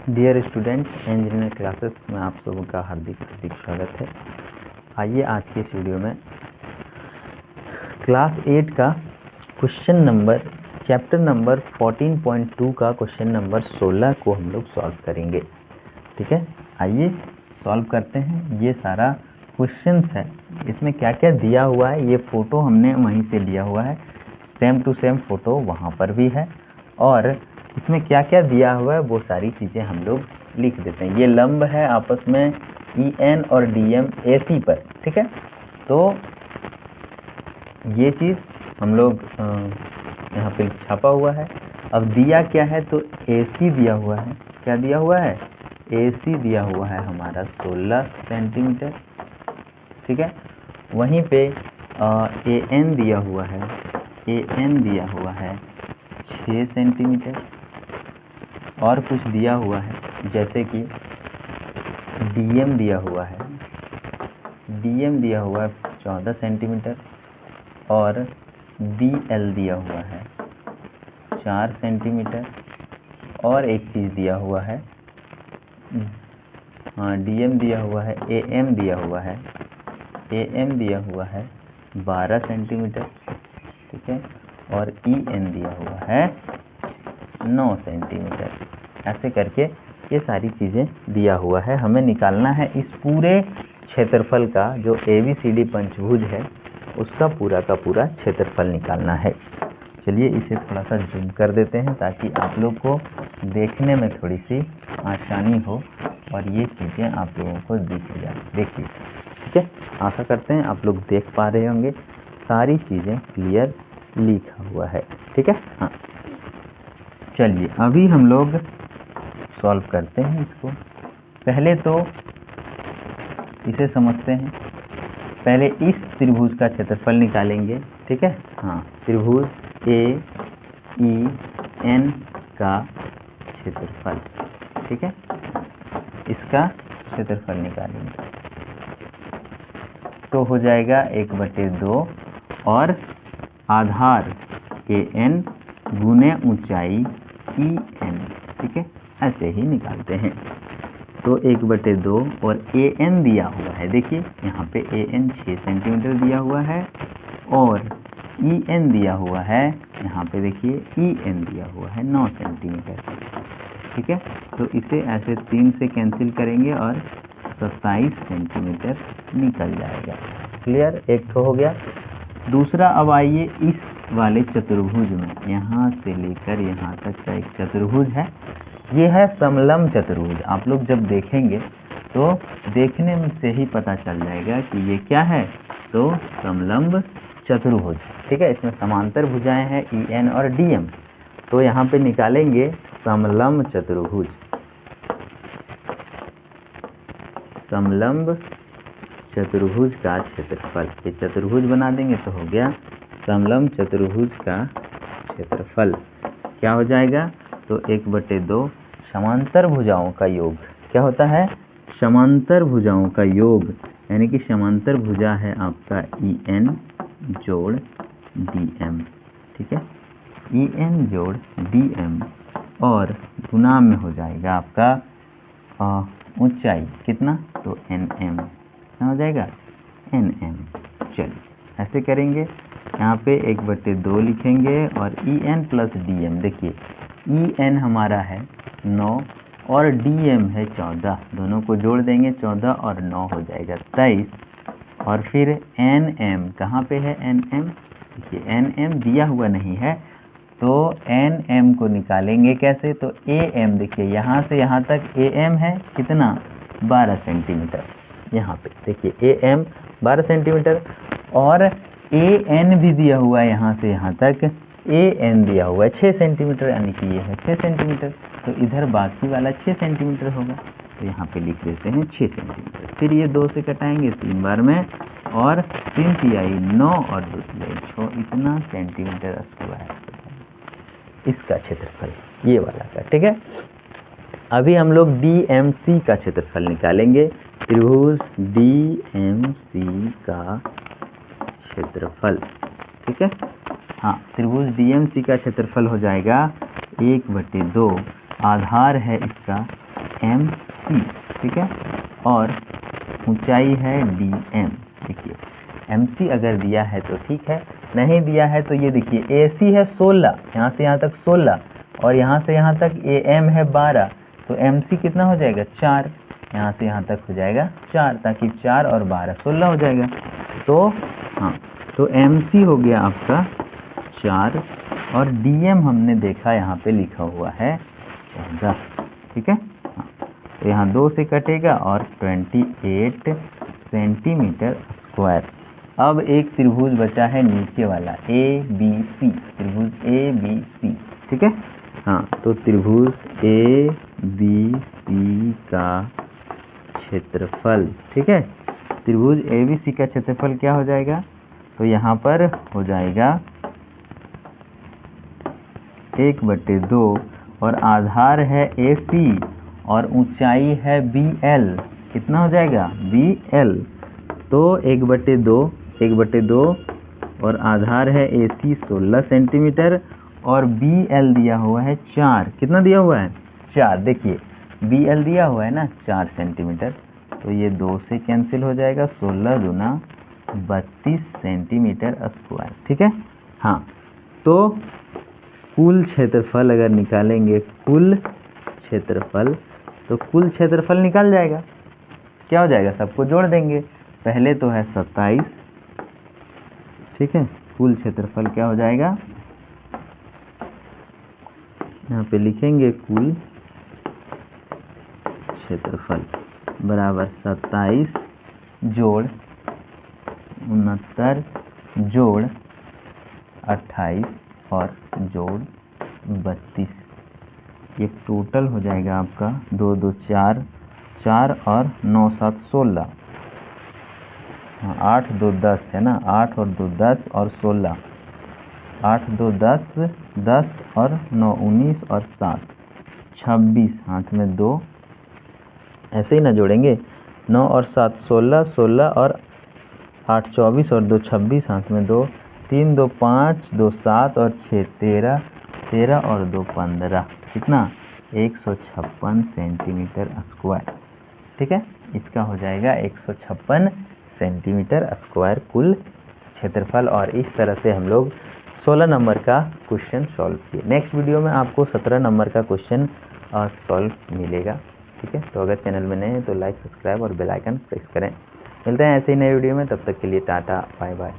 Dear student, engineering classes में आप सबों का हार्दिक हार्दिक स्वागत है। आइए आज के इस वीडियो में क्लास 8 का क्वेश्चन नंबर चैप्टर नंबर 14.2 का क्वेश्चन नंबर 16 को हम लोग सॉल्व करेंगे। ठीक है, आइए सॉल्व करते हैं। ये सारा क्वेश्चंस है, इसमें क्या क्या दिया हुआ है ये फ़ोटो हमने वहीं से लिया हुआ है, सेम टू सेम फ़ोटो वहाँ पर भी है, और इसमें क्या क्या दिया हुआ है वो सारी चीज़ें हम लोग लिख देते हैं। ये लंब है आपस में EN और DM AC पर। ठीक है, तो ये चीज़ हम लोग यहाँ पे छापा हुआ है। अब दिया क्या है तो AC दिया हुआ है। क्या दिया हुआ है? AC दिया हुआ है हमारा 16 सेंटीमीटर। ठीक है, वहीं पे AN दिया हुआ है, AN दिया हुआ है 6 सेंटीमीटर। और कुछ दिया हुआ है जैसे कि DM दिया हुआ है, DM दिया हुआ है 14 सेंटीमीटर, और BL दिया हुआ है 4 सेंटीमीटर, और एक चीज़ दिया हुआ है, हाँ DM दिया हुआ है, AM दिया हुआ है, AM दिया हुआ है 12 सेंटीमीटर। ठीक है, और EN दिया हुआ है 9 सेंटीमीटर। ऐसे करके ये सारी चीज़ें दिया हुआ है। हमें निकालना है इस पूरे क्षेत्रफल का, जो ABCD पंचभुज है उसका पूरा का पूरा क्षेत्रफल निकालना है। चलिए इसे थोड़ा सा जूम कर देते हैं ताकि आप लोग को देखने में थोड़ी सी आसानी हो और ये चीज़ें आप लोगों को दिख जाए। देखिए, ठीक है, आशा करते हैं आप लोग देख पा रहे होंगे, सारी चीज़ें क्लियर लिखा हुआ है। ठीक है, हाँ चलिए अभी हम लोग सॉल्व करते हैं इसको। पहले तो इसे समझते हैं, पहले इस त्रिभुज का क्षेत्रफल निकालेंगे। ठीक है, हाँ त्रिभुज AEN का क्षेत्रफल। ठीक है, इसका क्षेत्रफल निकालेंगे तो हो जाएगा 1/2 और आधार AN गुने ऊंचाई EN। ठीक है, ऐसे ही निकालते हैं। तो 1/2 और AN दिया हुआ है, देखिए यहाँ पे AN 6 सेंटीमीटर दिया हुआ है, और EN दिया हुआ है, यहाँ पे देखिए EN दिया हुआ है 9 सेंटीमीटर। ठीक है, तो इसे ऐसे 3 से कैंसिल करेंगे और 27 सेंटीमीटर निकल जाएगा। क्लियर, एक तो हो गया। दूसरा, अब आइए इस वाले चतुर्भुज में, यहाँ से लेकर यहाँ तक का एक चतुर्भुज है, ये है समलंब चतुर्भुज। आप लोग जब देखेंगे तो देखने में से ही पता चल जाएगा कि ये क्या है, तो समलंब चतुर्भुज। ठीक है, इसमें समांतर भुजाएं हैं EN और DM, तो यहाँ पे निकालेंगे समलंब चतुर्भुज। समलंब चतुर्भुज का क्षेत्रफल, ये चतुर्भुज बना देंगे तो हो गया समलंब चतुर्भुज का क्षेत्रफल। क्या हो जाएगा तो 1/2 समांतर भुजाओं का योग। क्या होता है? समांतर भुजाओं का योग, यानी कि समांतर भुजा है आपका EN जोड़ DM। ठीक है, EN जोड़ DM, और गुना में हो जाएगा आपका ऊंचाई कितना, तो NM। कितना हो जाएगा? NM। चलिए ऐसे करेंगे, यहाँ पे 1/2 लिखेंगे और EN प्लस DM। देखिए EN हमारा है 9 और DM है 14, दोनों को जोड़ देंगे 14 और 9 हो जाएगा 23, और फिर NM कहाँ पे है? NM देखिए NM दिया हुआ नहीं है, तो NM को निकालेंगे कैसे, तो AM देखिए यहाँ से यहाँ तक AM है कितना, 12 सेंटीमीटर। यहाँ पे देखिए AM 12 सेंटीमीटर, और AN भी दिया हुआ है यहाँ से यहाँ तक, AN दिया हुआ है 6 सेंटीमीटर, यानी कि ये है 6 सेंटीमीटर, तो इधर बाकी वाला 6 सेंटीमीटर होगा, तो यहाँ पे लिख देते हैं 6 सेंटीमीटर। फिर ये 2 से कटाएंगे 3 बार में, और 3 तिहाई 9 और 2 तिहाई 6, इतना सेंटीमीटर स्क्वायर इसका क्षेत्रफल, ये वाला का। ठीक है, अभी हम लोग DMC का क्षेत्रफल निकालेंगे। त्रिभुज DMC का क्षेत्रफल। ठीक है, हाँ त्रिभुज DMC का क्षेत्रफल हो जाएगा 1/2, आधार है इसका MC, ठीक है, और ऊंचाई है DM। देखिए MC अगर दिया है तो ठीक है, नहीं दिया है तो ये देखिए AC है 16, यहाँ से यहाँ तक 16 और यहाँ से यहाँ तक AM है 12, तो MC कितना हो जाएगा 4, यहाँ से यहाँ तक हो जाएगा 4, ताकि 4 और 12 16 हो जाएगा। तो हाँ, तो MC हो गया आपका 4 और DM हमने देखा यहाँ पे लिखा हुआ है 14, ठीक है। हाँ, तो यहाँ 2 से कटेगा और 28 सेंटीमीटर स्क्वायर। अब एक त्रिभुज बचा है नीचे वाला ABC, त्रिभुज ABC, ठीक है। हाँ, तो त्रिभुज ABC का क्षेत्रफल, ठीक है, त्रिभुज ABC का क्षेत्रफल क्या हो जाएगा, तो यहाँ पर हो जाएगा 1/2 और आधार है AC और ऊंचाई है BL, कितना हो जाएगा BL, तो 1/2 और आधार है AC 16 सेंटीमीटर और BL दिया हुआ है 4, कितना दिया हुआ है 4, देखिए BL दिया हुआ है ना 4 सेंटीमीटर, तो ये 2 से कैंसिल हो जाएगा, 16 दूना 32 सेंटीमीटर स्क्वायर, ठीक है। हाँ, तो कुल क्षेत्रफल अगर निकालेंगे, कुल क्षेत्रफल, तो कुल क्षेत्रफल निकल जाएगा, क्या हो जाएगा, सबको जोड़ देंगे, पहले तो है 27, ठीक है, कुल क्षेत्रफल क्या हो जाएगा, यहाँ पे लिखेंगे कुल क्षेत्रफल बराबर 27 जोड़ 69 जोड़ 28 और जोड़ 32, ये टोटल हो जाएगा आपका 2 2 4 4 और 9 7 16, हाँ 8 2 10 है ना, 8 और 2 10 और 16, 8 2 10 10 और 9 19 और 7 26, हाथ में 2, ऐसे ही ना जोड़ेंगे, 9 और 7 16 16 और 8 24 और 2 26, हाथ में 2, 3 2 5 2 7 और 6 13 13 और 2 15, कितना 156 सेंटीमीटर स्क्वायर, ठीक है, इसका हो जाएगा 156 सेंटीमीटर स्क्वायर कुल क्षेत्रफल। और इस तरह से हम लोग 16 नंबर का क्वेश्चन सॉल्व किए। नेक्स्ट वीडियो में आपको 17 नंबर का क्वेश्चन सॉल्व मिलेगा, ठीक है। तो अगर चैनल में नए हैं तो लाइक सब्सक्राइब और बेल आइकन प्रेस करें। मिलते हैं ऐसे ही नए वीडियो में, तब तक के लिए टाटा बाय बाय।